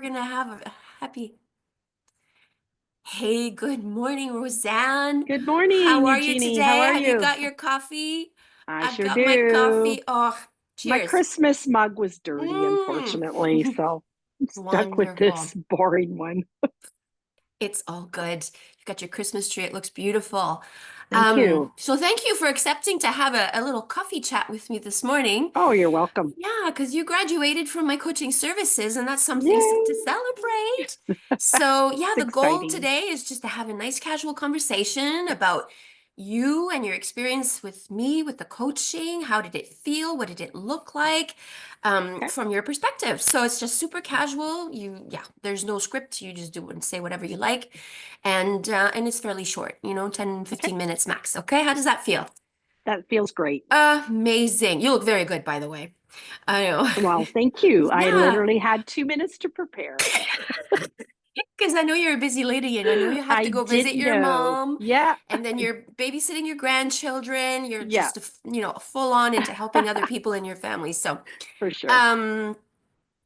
going to have a happy. Hey, good morning, Roseanne. Good morning, How are you Eugénie. How today? are Have you you? got your coffee? I I've sure got my do. coffee. Oh, My cheers. Christmas mug was dirty, Mm. unfortunately, so I'm stuck with Wonderful. this boring one. It's all good. You've got your Christmas tree. It looks beautiful. Thank you. So thank you for accepting to have a little coffee chat with me this morning. Oh, you're welcome. Yeah, because you graduated from my coaching services, and that's something to Yay! celebrate. So, yeah, It's the goal exciting. today is just to have a nice casual conversation about you and your experience with me, with the coaching. How did it feel? What did it look like, Okay. from your perspective? So it's just super casual. Yeah, there's no script. You just do and say whatever you like, and it's fairly short. 10, Okay. 15 minutes max. Okay, how does that feel? That feels great. Amazing. You look very good, by the way. I know. Well, thank you. I Yeah, literally had 2 minutes to prepare. because I know you're a busy lady and I know you have to I go visit didn't your know. mom Yeah, and then you're babysitting your grandchildren. You're yeah, just, full on into helping other people in your family. for sure. Um,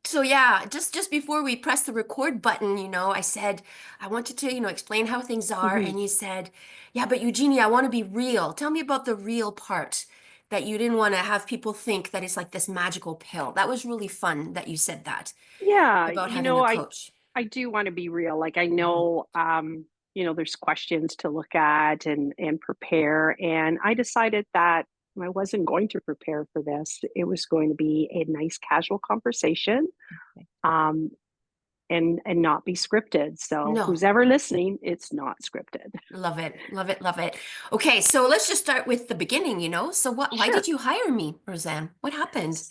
so yeah, just before we press the record button, I said, I want you to, explain how things are. Mhm. And you said, yeah, but Eugenie, I want to be real. Tell me about the real part that you didn't want to have people think that it's like this magical pill. That was really fun that you said that Yeah, about having a coach. I do want to be real. Like I Mhm. know there's questions to look at and prepare. And I decided that I wasn't going to prepare for this. It was going to be a nice casual conversation, um, and not be scripted. So No, who's ever listening, it's not scripted. love it, love it, love it. Okay, so let's just start with the beginning. So why did Sure. you hire me, Roseanne? What happened?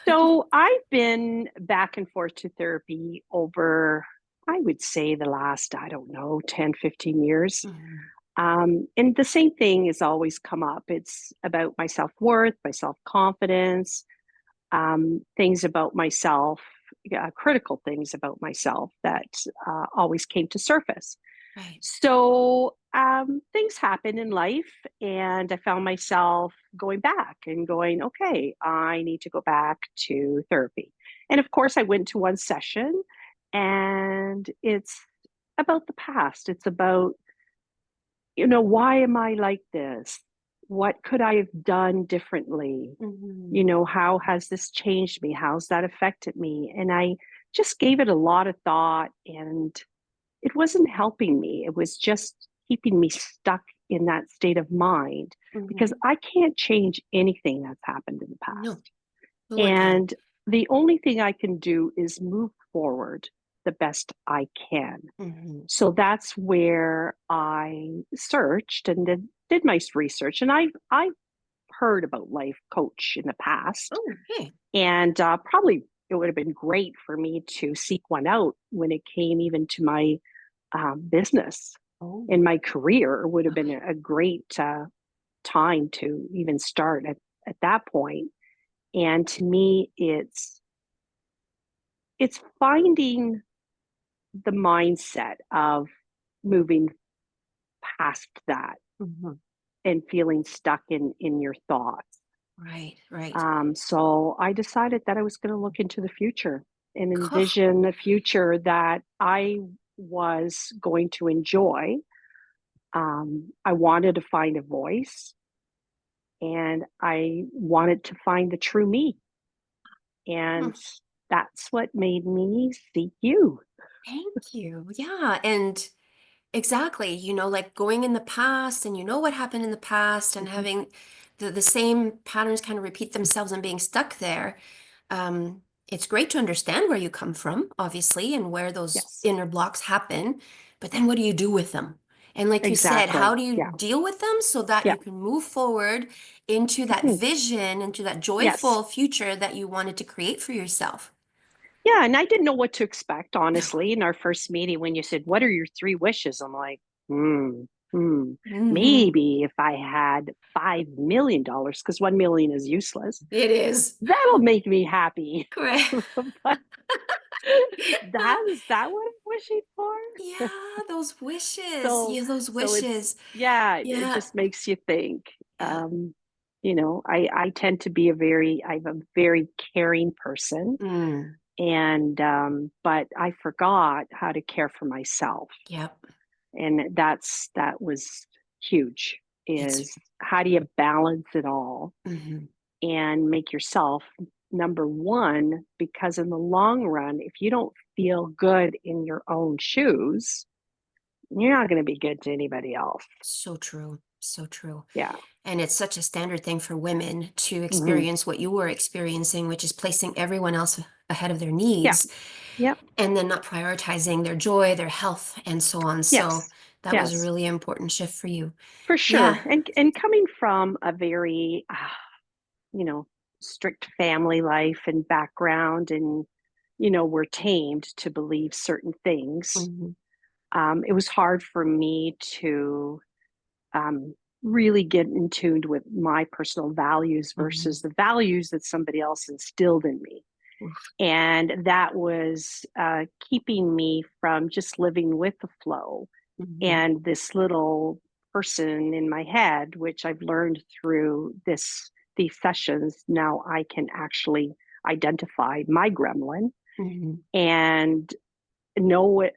So I've been back and forth to therapy over, I would say, the last, I don't know, 10, 15 years. Mhm. And the same thing has always come up. It's about my self worth, my self confidence, things about myself, critical things about myself that always came to surface. Right. So things happen in life, and I found myself going back and going, okay, I need to go back to therapy. And of course, I went to one session, and it's about the past. It's about, why am I like this? What could I have done differently? Mhm. How has this changed me? How's that affected me? And I just gave it a lot of thought, and it wasn't helping me. It was just keeping me stuck in that state of mind because Mhm. I can't change anything that's happened in the No, past. no one can. And the only thing I can do is move forward the best I can. Mhm. So that's where I searched and did my research. And I've heard about life coach in the past, Oh, okay. and probably it would have been great for me to seek one out when it came even to my business Oh, in my career. It would have been okay. a great time to even start at that point. And to me, it's finding the mindset of moving past that Mhm. and feeling stuck in your thoughts. Right, right. So I decided that I was going to look into the future and Cool. envision a future that I was going to enjoy. I wanted to find a voice, and I wanted to find the true me. Hmm. And that's what made me seek you. Thank you. Yeah, and exactly, like going in the past and what happened in the past and Mhm. having the same patterns kind of repeat themselves and being stuck there. It's great to understand where you come from, obviously, and where those Yes, inner blocks happen, but then what do you do with them? And like you said, how exactly. do you Yeah. deal with them so that Yeah. you can move forward into that Mhm. vision, into that Yes. joyful future that you wanted to create for yourself? Yeah. And I didn't know what to expect, honestly, in our first meeting when you said, "What are your three wishes?" I'm like, hmm, hmm, Hmm. maybe if I had $5 million, because 1 million is useless, It is. that'll make me happy. Correct. But that is that what I'm wishing for? Yeah, those wishes. So Yeah, those so it's wishes. yeah, it Yeah. just makes you think. Yeah. I tend to be I'm a very caring person. Mm. And but I forgot how to care for myself. Yep. And that was huge, It's is how do you balance it all mhm. and make yourself number one? Because in the long run, if you don't feel good in your own shoes, you're not going to be good to anybody else. So true. So true. Yeah. And it's such a standard thing for women to Hmm. experience what you were experiencing, which is placing everyone else ahead of their Yeah. needs Yep. and then not prioritizing their joy, their health, and so on. So Yes. that was a Yes. really important shift for you. For Yeah. sure. And coming from a very you know, strict family life and background, and we're tamed to believe certain things. Mhm. It was hard for me to um, really get in tune with my personal values Mhm. versus the values that somebody else instilled in me. Oof. And that was keeping me from just living with the flow Mhm. and this little person in my head, which I've learned through these sessions. Now I can actually identify my gremlin Mhm. and know it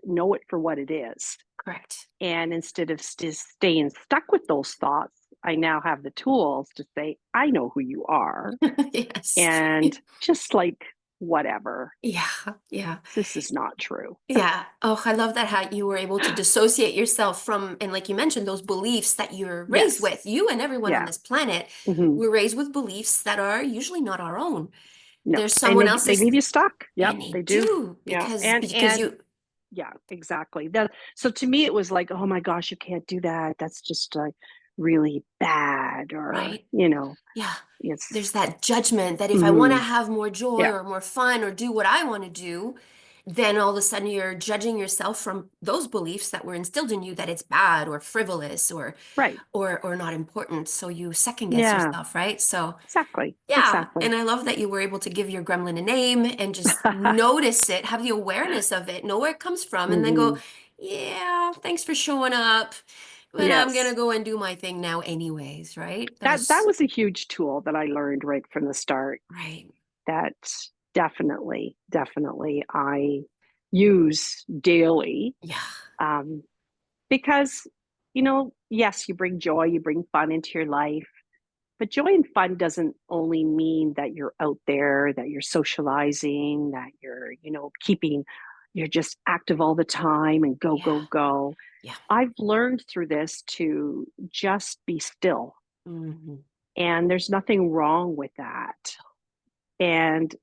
for what it is. Correct. And instead of staying stuck with those thoughts, I now have the tools to say, I know who you are. Yes. And just like, whatever, Yeah. Yeah. this is not true. Yeah. Oh, I love that how you were able to dissociate yourself from, and like you mentioned, those beliefs that you're raised Yes. with. You and everyone on Yeah. this planet Hmm. were raised with beliefs that are usually not our own. No. There's And someone they else's, leave you stuck. Yep, and they they do. do Yeah. because you, Yeah, exactly. So to me, it was like, oh my gosh, you can't do that. That's just like really bad, or right? Yeah. There's it's. that judgment that if I want to Mhm. have more joy Yeah, or more fun or do what I want to do, then all of a sudden you're judging yourself from those beliefs that were instilled in you that it's bad or frivolous right. or not important. So you second guess Yeah, yourself, right? So exactly, yeah, exactly. and I love that you were able to give your gremlin a name and just notice it, have the awareness of it, know where it comes from, and then go, Hmm. yeah, thanks for showing up, but I'm gonna Yes, go and do my thing now anyways, right? That that is was a huge tool that I learned right from the start. right. That definitely I use daily, Yeah. um, because yes, you bring joy, you bring fun into your life. But joy and fun doesn't only mean that you're out there, that you're socializing, that you're just active all the time and go, Yeah. go, go. Yeah. I've learned through this to just be still. Hmm. And there's nothing wrong with that. And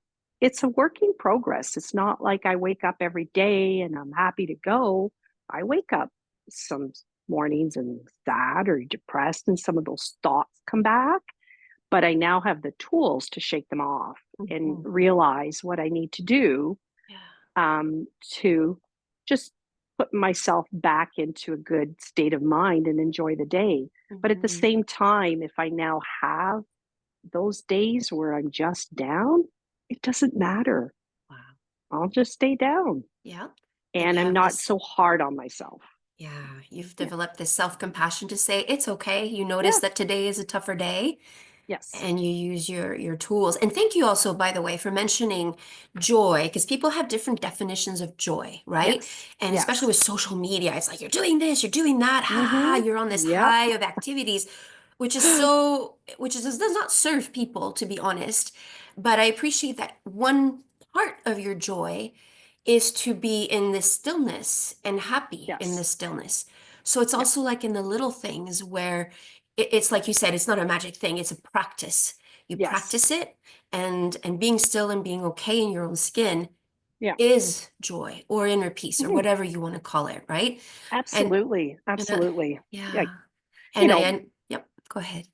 it's a work in progress. It's not like I wake up every day and I'm happy to go. I wake up some mornings and sad or depressed, and some of those thoughts come back, but I now have the tools to shake them off and Hmm. realize what I need to do, Yeah. to just put myself back into a good state of mind and enjoy the day. But at the Hmm. same time, if I now have those days where I'm just down, it doesn't matter. Wow. I'll just stay down, Yeah. And and you I'm have not this, so hard on myself. yeah, you've Yeah. developed this self-compassion to say it's okay. You notice Yeah. that today is a tougher day Yes. and you use your tools. And thank you also, by the way, for mentioning joy, because people have different definitions of joy, right? Yes. And especially Yes. with social media, it's like you're doing this, you're doing that, ha ha, ha, Mm-hmm. you're on this Yep. high of activities, which is does not serve people, to be honest. But I appreciate that one part of your joy is to be in this stillness and happy in Yes. this stillness. So it's Yeah. also like in the little things where it's like you said, it's not a magic thing, it's a practice. You Yes. practice it and being still and being okay in your own skin Yeah. is joy or inner peace or Mhm. whatever you want to call it, right? And Absolutely. and Absolutely. Yeah. yeah. You And know, yep, go ahead.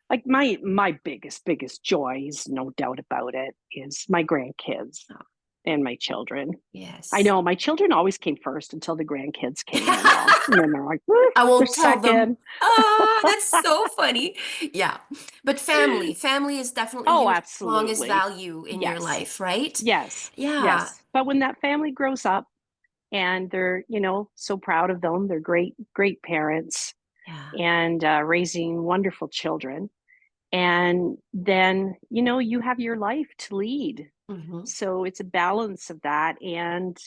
like my biggest joy is, no doubt about it, is my grandkids Oh, and my children. I yes. know my children always came first until the grandkids came along. And then they're like, "Eh, I they're won't tell them. second." Ah, that's so funny. Yeah. But family is definitely Oh, your strongest absolutely. value in your Yes. life, right? Yes. Yeah. Yes. But when that family grows up and they're, so proud of them, they're great parents, Yeah. and raising wonderful children. And then, you have your life to lead. Mhm. So it's a balance of that. And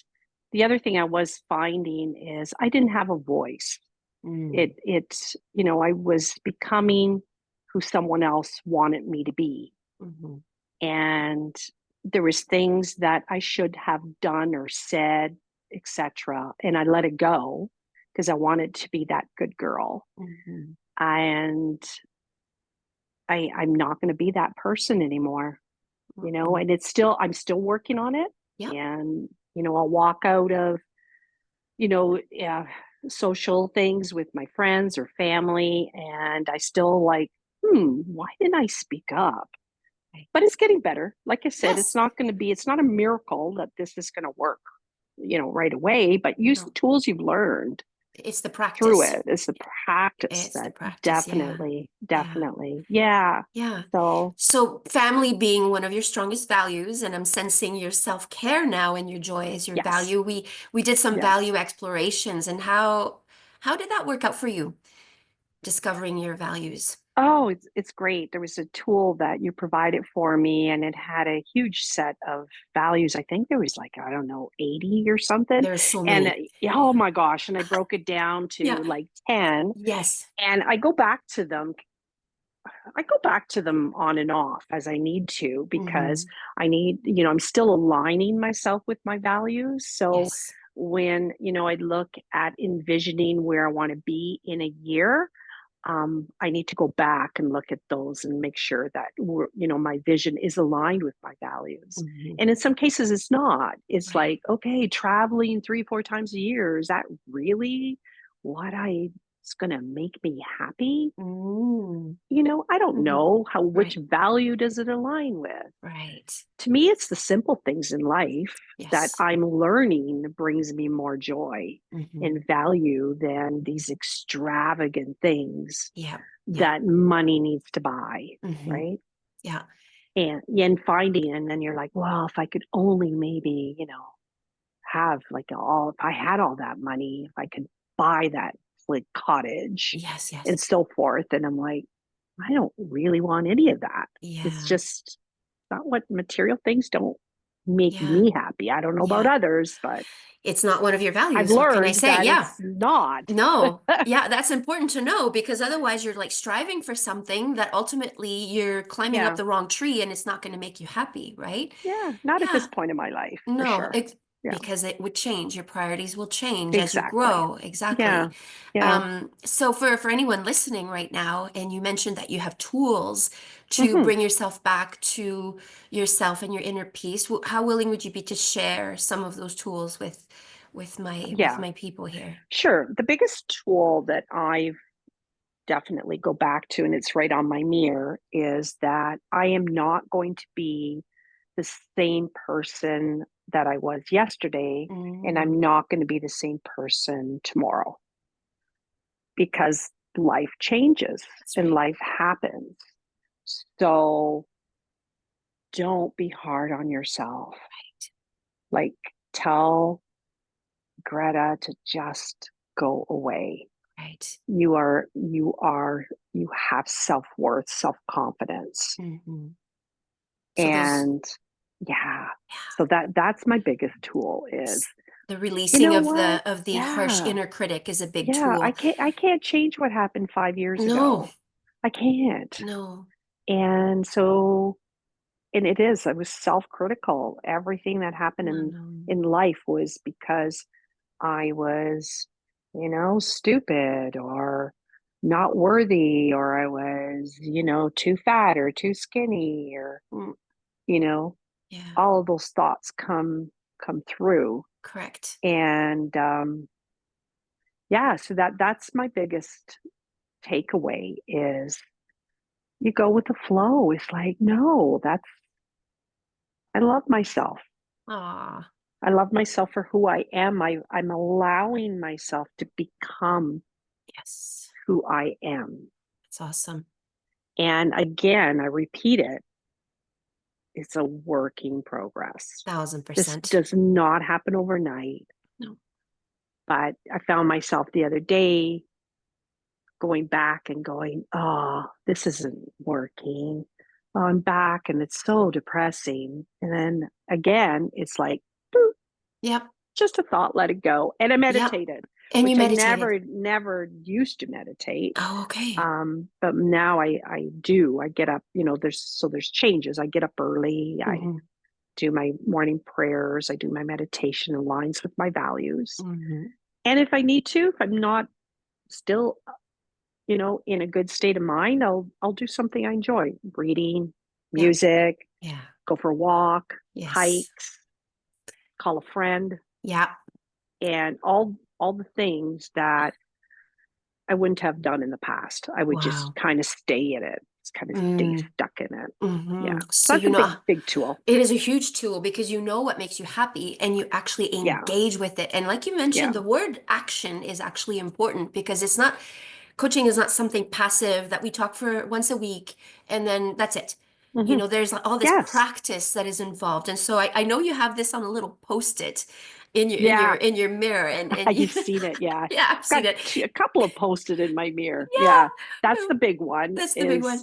the other thing I was finding is I didn't have a voice. Mm. I was becoming who someone else wanted me to be. Mhm. And there was things that I should have done or said, etc. And I let it go because I wanted to be that good girl. Mhm. And I'm not going to be that person anymore, Mhm. and I'm still working on it. Yep. And, I'll walk out of, you know, uh, social things with my friends or family. And I still like, why didn't I speak up? Right. But it's getting better. Like I said, Yes. it's not a miracle that this is going to work, right away, but use the No. tools you've learned It's the through practice. it. It's the practice It's the that practice. Yeah. definitely, Yeah. definitely. Yeah. Yeah. So, So, family being one of your strongest values, and I'm sensing your self-care now and your joy is your yes, value. We did some yes. value explorations, and how did that work out for you, discovering your values? Oh, it's great. There was a tool that you provided for me, and it had a huge set of values. I think there was like, I don't know, 80 or something. There's so And many. yeah, oh my gosh, and I broke it down to Yeah. like 10, Yes. and I go back to them on and off as I need to because Hmm. I'm still aligning myself with my values. So Yes. when, I look at envisioning where I want to be in a year, I need to go back and look at those and make sure that my vision is aligned with my values. Hmm. And in some cases, it's not. It's Right. like, okay, traveling 3, 4 times a year, is that really what I is going to make me happy? Mm. I don't Hmm. know which Right. value does it align with. Right. To me, it's the simple things in life that Yes. I'm learning brings me more joy Hmm. and value than these extravagant things Yeah. Yeah. that money needs to buy, Hmm. right? Yeah. And finding, and then you're like, well, if I could only maybe, have like if I had all that money, if I could buy that like cottage Yes. and Yes. so forth. And I'm like, I don't really want any of that. It's Yeah. just not what material things don't make Yeah. me happy. I don't know about Yeah. others, but It's not one of your I've values. What can I learned say? that Yeah. it's not. No. Yeah, that's important to know because otherwise you're like striving for something that ultimately you're climbing up Yeah. the wrong tree and it's not going to make you happy, right? Yeah. Not at this Yeah. point in my life, for No, sure. Yeah. because it would change. Your priorities will change as you Exactly. grow. Yeah. Exactly. Yeah. So for anyone listening right now, and you mentioned that you have tools to Hmm. bring yourself back to yourself and your inner peace, how willing would you be to share some of those tools with Yeah. my people here? Sure. The biggest tool that I definitely go back to, and it's right on my mirror, is that I am not going to be the same person that I was yesterday, and Mm, I'm not going to be the same person tomorrow because life changes that's and right. life happens. So don't be hard on yourself. Like, tell Greta to just go away. Right. You have self-worth, self-confidence. Hmm. So those, And yeah, yeah, so that's my biggest tool is, the you releasing know of what? the harsh Yeah. inner critic is a big Yeah, tool. I can't change what happened 5 years No, ago. I can't. no, And so, and it is, I was self-critical. Everything that happened no, in no. life was because I was, stupid or not worthy, or I was, too fat or too skinny, or, Mm, you know, yeah, all of those thoughts come through. correct. And yeah, so that's my biggest takeaway is you go with the flow. It's like, no, I love myself. Ah, I love myself for who I am. I'm allowing myself to become yes, who I am. that's awesome. And again, I repeat it, it's a working progress. Thousand This percent. does not happen overnight. No. But I found myself the other day going back and going, oh, this isn't working. oh, I'm back and it's so depressing. And then again, it's like, boop, Yep. just a thought, let it go. And I Yep. meditated, And you which I meditated. never used to meditate. Oh, okay. But now I do. I get up, there's changes. I get up early. I Hmm. do my morning prayers. I do my meditation aligns with my values. Hmm. And if I need to, if I'm not still, in a good state of mind, I'll do something I enjoy. Reading, Yep. music, Yeah. go for a walk, Yes. hikes, call a friend, Yeah. and all the things that I wouldn't have done in the past. I would just Wow. kind of stay in it. Just kind of stay Mm. stuck in it. Hmm. Yeah. So So that's you a know, big tool. it is a huge tool because you know what makes you happy and you actually Yeah. engage with it. And like you mentioned, Yeah. the word action is actually important because it's not, coaching is not something passive that we talk for once a week and then that's it. You Hmm. know, there's all this Yes. practice that is involved. And so I know you have this on a little post-it in your Yeah. mirror and you, You've seen it. Yeah. yeah, I've Got seen it. a couple of posted in my mirror. Yeah. That's Yeah, the big one that's the big is, one.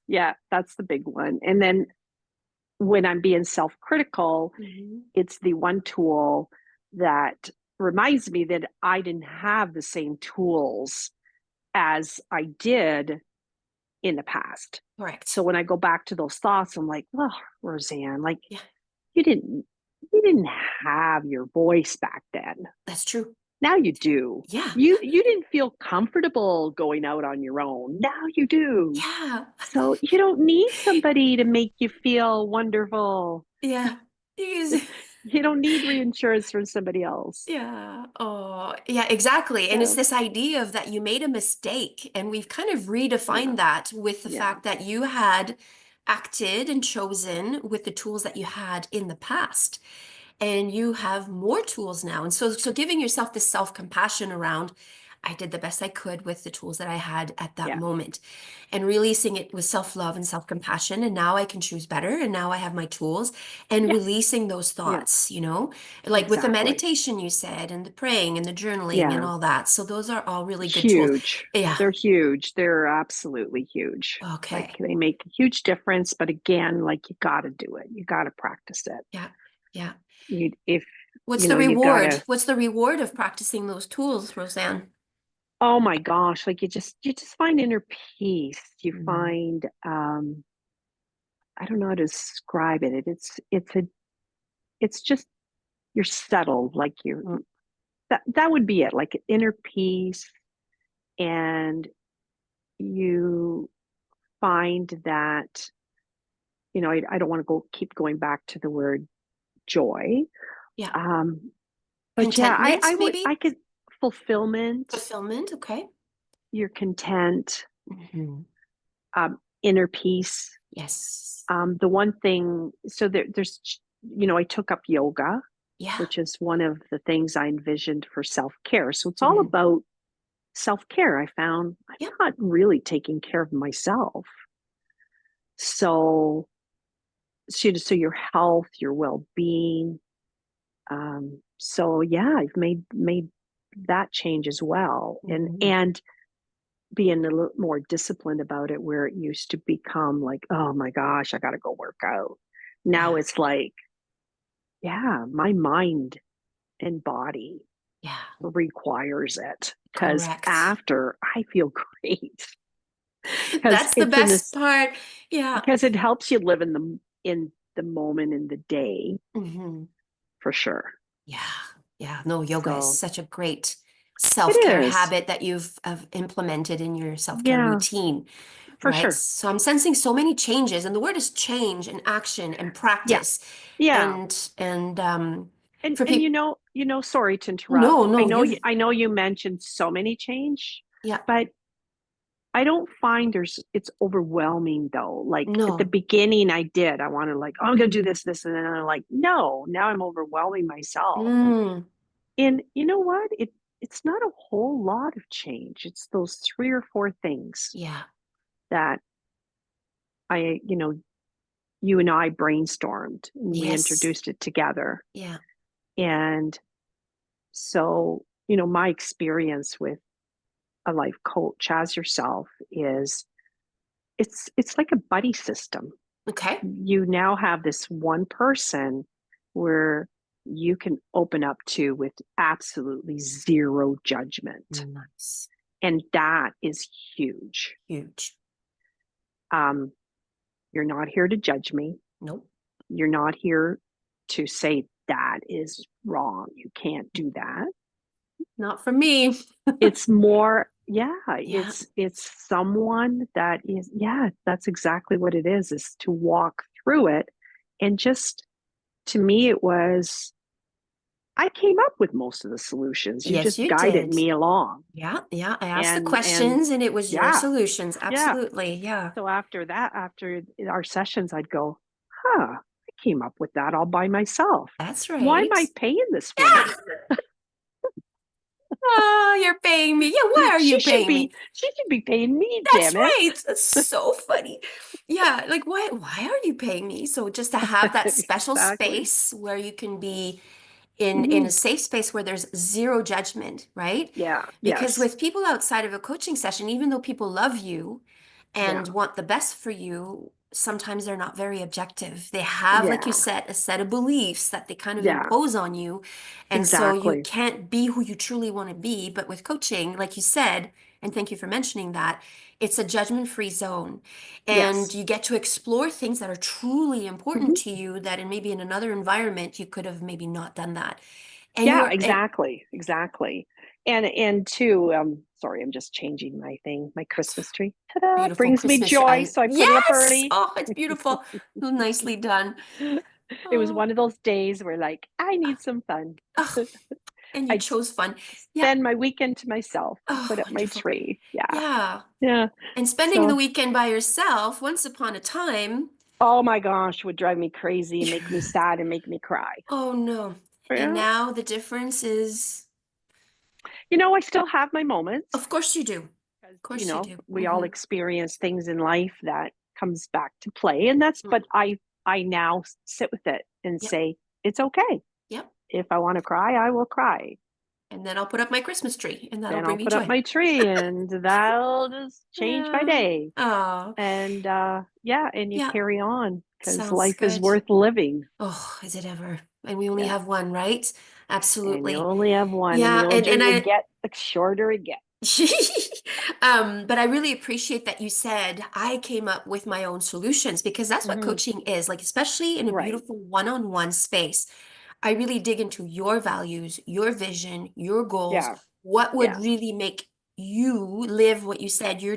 yeah, that's the big one. And then when I'm being self-critical, Hmm. it's the one tool that reminds me that I didn't have the same tools as I did in the past. Correct. So when I go back to those thoughts, I'm like, well, Roseanne, like Yeah, you didn't you didn't have your voice back then. that's true. Now you do. Yeah, You didn't feel comfortable going out on your own. Now you do. yeah, So you don't need somebody to make you feel wonderful. yeah. Because You don't need reinsurance from somebody else. yeah. Oh, yeah, exactly. And it's So this idea of that you made a mistake. And we've kind of yeah, redefined that with the yeah, fact that you had acted and chosen with the tools that you had in the past. And you have more tools now. And so giving yourself this self-compassion around, I did the best I could with the tools that I had at that yeah, moment and releasing it with self-love and self-compassion. And now I can choose better. And now I have my tools and yeah, releasing those yeah, thoughts, like with the exactly. meditation you said, and the praying and the journaling and Yeah, all that. So those are all really good tools. huge. Yeah. They're huge. They're absolutely huge. Like Okay. they make a huge difference. But again, like you got to do it. You got to practice it. Yeah. Yeah. If What's the you got reward? to. What's the reward of practicing those tools, Roseanne? Oh my gosh! Like you just find inner peace. You Mm. find I don't know how to describe it. It's just you're settled. Like you're that would be it. Like inner peace, and you find that I don't want to keep going back to the word joy. Yeah. Um, but yeah, Contentment, I maybe? could fulfillment, Fulfillment, okay. you're content, Hmm. inner peace. Yes. The one thing, so there's, I took up yoga, Yeah. which is one of the things I envisioned for self care. So it's all Hmm. about self care. I found I'm Yep. not really taking care of myself. So, so your health, your well being, so yeah, I've made that change as well, Hmm. and being a little more disciplined about it, where it used to become like, oh my gosh, I got to go work out. Now Yeah. it's like, yeah, my mind and body Yeah. requires it because Correct. after I feel great because That's the it's in best this part. Yeah. because it helps you live in the moment in the day Hmm. for sure. Yeah. Yeah. No, yoga is So such a great it self-care is, habit that you've implemented in your self-care yeah, routine, for right? sure. So I'm sensing so many changes, and the word is change and action and Yeah, practice. yeah. And for And people, sorry to no, interrupt. I no, know you're I know you mentioned so many change, yeah, but I don't find it's overwhelming though. Like at the no. beginning I did. I wanted like, oh, I'm gonna do this, and then I'm like, no, now I'm overwhelming myself. Mm, And you know what? It's not a whole lot of change. It's those three or four things yeah. that you and I brainstormed and we Yes. introduced it together. Yeah. And so, my experience with a life coach as yourself is it's like a buddy system. Okay. You now have this one person where you can open up to with absolutely zero judgment. Nice. And that is huge. Huge. Um, you're not here to judge me. Nope. You're not here to say that is wrong. You can't do that. Not for me. It's more, yeah, Yeah. it's someone that is, yeah, that's exactly what it is to walk through it. And just to me, it was, I came up with most of the solutions. You Yes, just you guided did. me along. Yeah. Yeah. I asked the And questions and it was your yeah, solutions. yeah. Absolutely. Yeah. So after that, after our sessions, I'd go, huh, I came up with that all by myself. That's Why am right. I paying this woman? Oh, you're paying me. Yeah, why are you paying me? She should be paying me, That's damn it. right. That's so funny. Yeah, like why are you paying me? So just to have that special Exactly. space where you can be in a Hmm. safe space where there's zero judgment, right? Yeah. Because Yes. with people outside of a coaching session, even though people love you Yeah. and want the best for you, sometimes they're not very objective. They have, like you Yeah. said, a set of beliefs that they kind of Yeah. impose on you. And so you Exactly. can't be who you truly want to be. But with coaching, like you said, and thank you for mentioning that, it's a judgment-free zone. And Yes. you get to explore things that are truly important Hmm. to you that in maybe in another environment you could have maybe not done that. And Yeah. you're and Exactly. Exactly. And too, sorry, I'm just changing my thing, my Christmas tree. Ta-da! beautiful Brings me Christmas tree. joy, so I put it up Yes. early. Oh, it's beautiful. Nicely done. It was Oh, one of those days where like I need some fun. oh, and you I'd chose fun. Yeah. spend my weekend to myself to Oh, put up my wonderful. tree. Yeah. Yeah. Yeah. And spending the So, weekend by yourself, once upon a time. oh my gosh, would drive me crazy and make me sad and make me cry. Oh no. And Yeah. now the difference is, I still have my moments of course you do. because, Of course you do. we all experience things in life that comes back to play. And that's, Mm. but I now sit with it and Yep. say, it's okay. Yep. If I want to cry, I will cry. And then I'll put up my Christmas tree and that'll Then bring I'll me put up joy. my tree and that'll just change my Yeah. day. Oh, And yeah, and you yeah. carry on because Sounds life is good. worth living. Oh, is it ever? And we only Yeah. have one, right? And you Absolutely. only have one, and the Yeah, older and you I get, the shorter it gets. but I really appreciate that you said I came up with my own solutions because that's what Hmm. coaching is, like especially in a Right. beautiful one-on-one space. I really dig into your values, your vision, your goals, Yeah. what would Yeah. really make you live what you said, your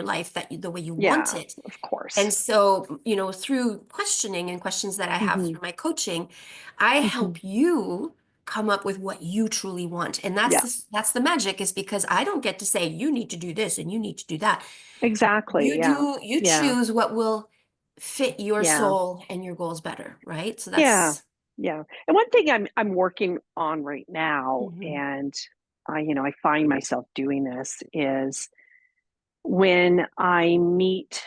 life the way you want Yeah. it. Of course. And so, through questioning and questions that I have Hmm. through my coaching, I Hmm. help you come up with what you truly want. And Yeah. that's the magic is because I don't get to say you need to do this and you need to do that. Exactly. Yeah. You Yeah. choose what will fit your Yeah. soul and your goals better, right? So Yeah. that's Yeah. And one thing I'm working on right now, mhm, and I find myself doing this is when I meet,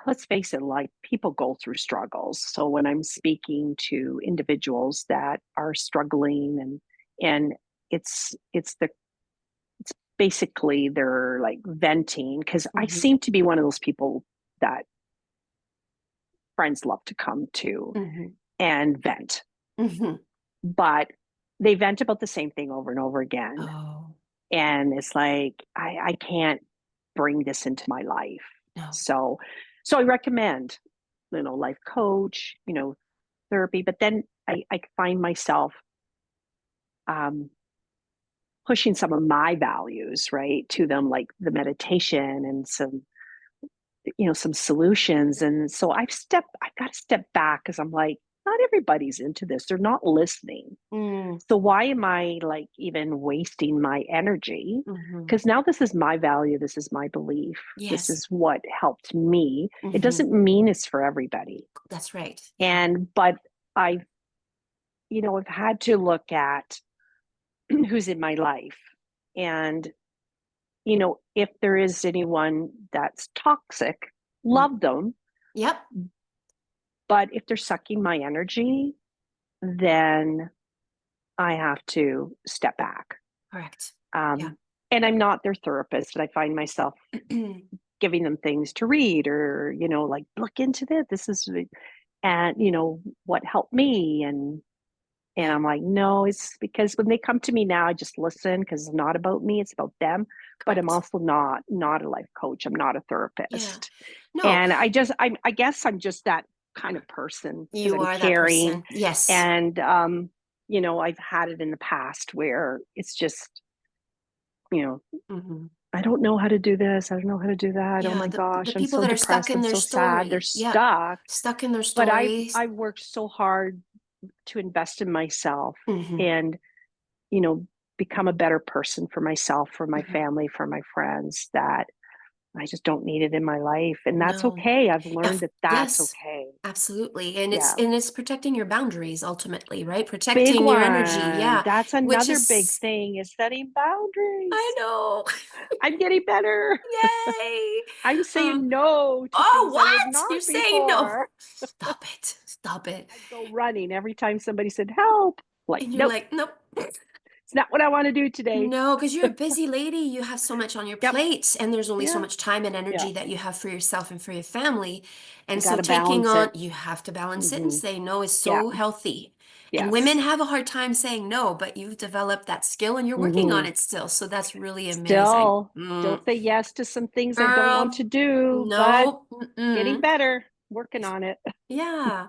let's face it, like people go through struggles. So when I'm speaking to individuals that are struggling and it's basically they're like venting because I mhm, seem to be one of those people that friends love to come to mhm, and vent, mhm. but they vent about the same thing over and over again. Oh, And it's like I can't bring this into my life. no. So so I recommend, life coach, therapy, but then I find myself um pushing some of my values right to them, like the meditation and some solutions. And so I've got to step back because I'm like, not everybody's into this, they're not listening. Mm, So why am I like even wasting my energy? mhm. Because now this is my value, this is my belief, this Yes. is what helped me. It Mhm. doesn't mean it's for everybody. That's right. Yeah. And but I, I've had to look at who's in my life. And, if there is anyone that's toxic, Mm. love them. Yep. But if they're sucking my energy, then I have to step back. Correct. Yeah. Um, and I'm not their therapist. And I find myself giving them things to read, or, like, look into this. And, what helped me. And Yeah. I'm like, no, it's because when they come to me now, I just listen because it's not about me, it's about them. But I'm Correct. also not a life coach. I'm not a Yeah. therapist. No, And I guess I'm just that kind of person because you I'm are that caring. person. Yes. And I've had it in the past where it's just, you know, Hmm. I don't know how to do this. I don't know how to do that. Oh Yeah. my The gosh, I'm people so that are stuck depressed. in I'm their so sad. They're story. Yeah. stuck. Stuck in their But I've stories. I've worked so hard to invest in myself, Hmm. and you know, become a better person for myself, for my Hmm. family, for my friends, that I just don't need it in my life. And that's No. okay. I've learned that that's Yes. okay. Absolutely. And Yeah. it's protecting your boundaries ultimately, right? Big Protecting your energy. one. Yeah. That's Which another big is, thing, is setting I boundaries. know. I'm getting better. Yay. I'm Uh, saying no to oh, things I would what? not You're saying no. before. Stop it. Stop it. I'd go running every time somebody said help. Like, And you're nope, like, nope. it's not what I want to do today. No, because you're a busy lady. You have so much on your Yep. plate, and there's only so Yeah. much time and Yeah. energy that you have for yourself and for your family. You And got so to taking balance on, it. you have to balance it and Hmm. say no is Yeah. so healthy. And women Yes. have a hard time saying no, but you've developed that skill and you're working on Hmm. it still. So that's really amazing. Still say yes to some things I don't want Girl, to do, but no. getting Mm-mm. better, working on it. Yeah.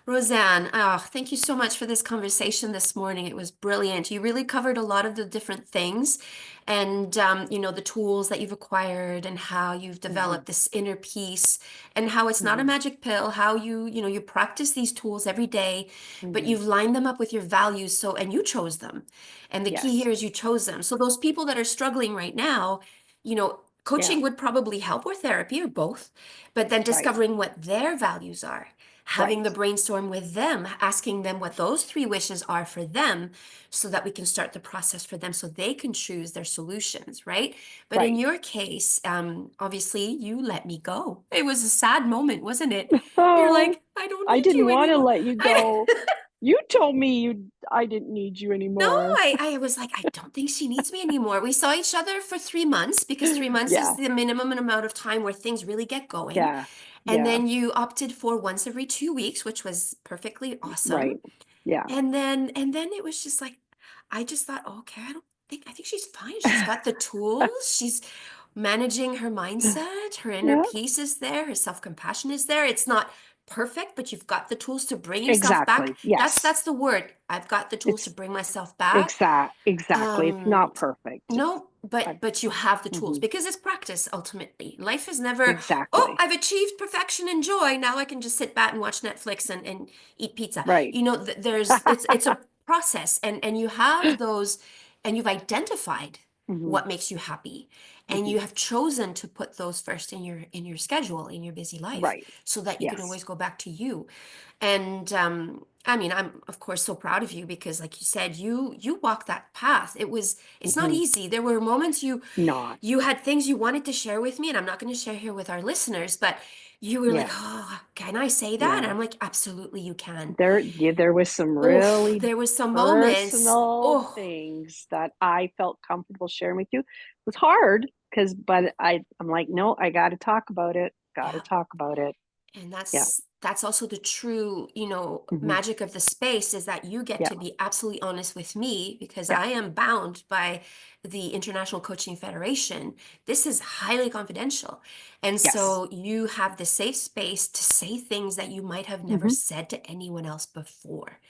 Roseanne, oh, thank you so much for this conversation this morning. It was brilliant. You really covered a lot of the different things and, the tools that you've acquired and how you've Hmm. developed this inner peace and how it's not a Hmm. magic pill, how you practice these tools every day, but Hmm. you've lined them up with your values. So, and you chose them. And the key Yes. here is you chose them. So those people that are struggling right now, Yeah. coaching would probably help or therapy or both, but then Right. discovering what their values are, having Right. the brainstorm with them, asking them what those three wishes are for them so that we can start the process for them so they can choose their solutions, right? But in Right. your case, obviously you let me go. It was a sad moment, wasn't it? You're Oh, like, I don't I need didn't you want to anymore. let you I go. You told me I didn't need you No, anymore. I was like, I don't think she needs me anymore. We saw each other for 3 months because 3 months is Yeah. the minimum amount of time where things really get going. Yeah. And Yeah. then you opted for once every 2 weeks, which was perfectly awesome. Right. Yeah. And then it was just like, I just thought, okay, I think she's fine. She's got the tools. She's managing her mindset. Her inner Yeah. peace is there. Her self-compassion is there. It's not perfect, but you've got the tools to bring yourself back. Exactly. That's Yes. that's the word. I've got the tools to It's bring myself back. exactly. It's Um, not perfect. no, I, but you have the tools mhm. because it's practice ultimately. Life is never, oh, Exactly. I've achieved perfection and joy. Now I can just sit back and watch Netflix and eat pizza. Right. There's it's a process and you have those and you've identified Hmm. what makes you happy and Hmm. you have chosen to put those first in your schedule in your busy life Right. so that you can Yes. always go back to you. And I mean, I'm of course so proud of you because, like you said, you walked that path. It's not Hmm. easy. There were moments Not. you had things you wanted to share with me, and I'm not going to share here with our listeners, but you were like, Yeah. "Oh, can I say that?" And Yeah. I'm like, "Absolutely, you can." There was some Oh, really there was some moments. personal Oh, things that I felt comfortable sharing with you. It was hard but I'm like, no, I got to talk about it. Got to yeah. talk about it. And Yeah. that's also the true, Hmm. magic of the space is that you get Yeah. to be absolutely honest with me because Yeah. I am bound by the International Coaching Federation. This is highly confidential. And Yes. so you have the safe space to say things that you might have never Hmm. said to anyone else before.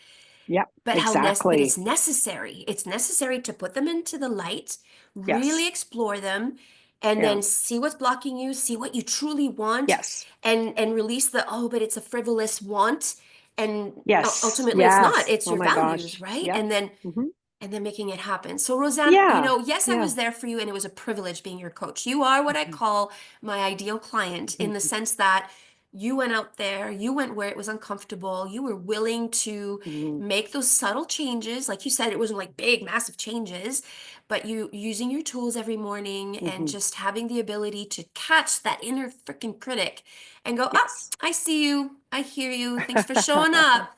Yeah. But Exactly. it's necessary. It's necessary to put them into the light, really Yes. explore them, and Yeah. then see what's blocking you, see what you truly want, Yes. and release the, oh, but it's a frivolous want. And Yes. ultimately it's not. Yes. It's Oh your my values, gosh. right? Yep. And then Hmm. making it happen. So Roseanne, Yeah. yes, I Yeah. was there for you and it was a privilege being your coach. You are what I Hmm. call my ideal client in the Hmm. sense that you went out there, you went where it was uncomfortable, you were willing to Hmm. make those subtle changes. Like you said, it wasn't like big, massive changes, but you using your tools every morning and Hmm. just having the ability to catch that inner freaking critic and go, oh, Yes. I see you. I hear you. Thanks for showing up.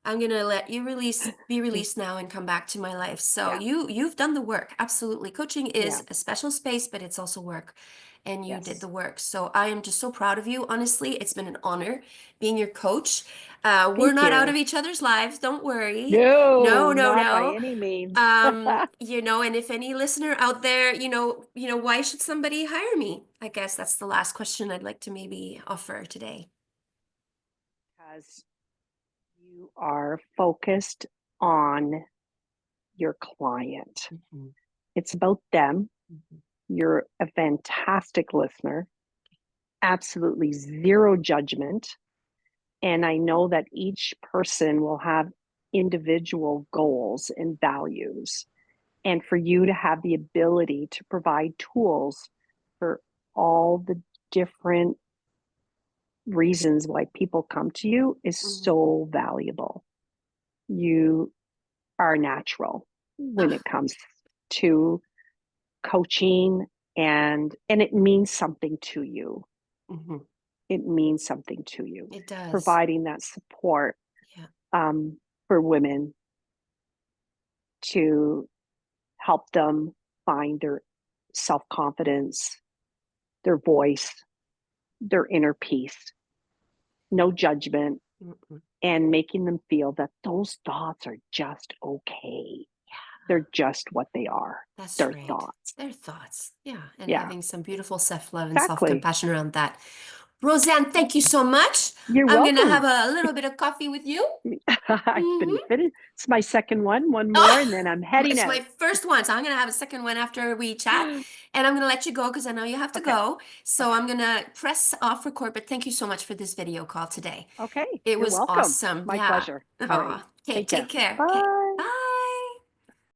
I'm gonna let you be released now and come back to my life. So Yeah. you've done the work. Absolutely. Coaching Yeah. is a special space, but it's also work. And you did Yes. the work. So I am just so proud of you. Honestly, it's been an honor being your coach. We're Thank not out of you. each other's lives. Don't worry. No, No, no, not by no. any means. And if any listener out there, why should somebody hire me? I guess that's the last question I'd like to maybe offer today. Because you are focused on your client. Mhm, It's about them. mhm, You're a fantastic listener, absolutely zero judgment. And I know that each person will have individual goals and values. And for you to have the ability to provide tools for all the different reasons why people come to you is mhm. so valuable. You are natural when it Ah, comes to coaching, and it means something to you. mhm. It means something to you, It does. providing that support Yeah. for women to help them find their self-confidence, their voice, their inner peace, no judgment, Mm-mm. and making them feel that those thoughts are just okay. They're just what they are. That's They're right. thoughts. Their thoughts. Yeah. And Yeah, having some beautiful self-love and exactly. self-compassion around that. Roseanne, thank you so much. You're I'm gonna have welcome. a little bit of coffee with you. I've been Hmm. finished. It's my second one more, Oh, and then I'm heading it's out. my first one, so I'm gonna have a second one after we chat. And I'm gonna let you go because I know you have to Okay. go. So Okay. I'm gonna press off record, but thank you so much for this video call today. Okay. It You're was welcome. awesome. My Yeah. pleasure. All right. Aw. Okay, Take take care. care. Okay. Bye.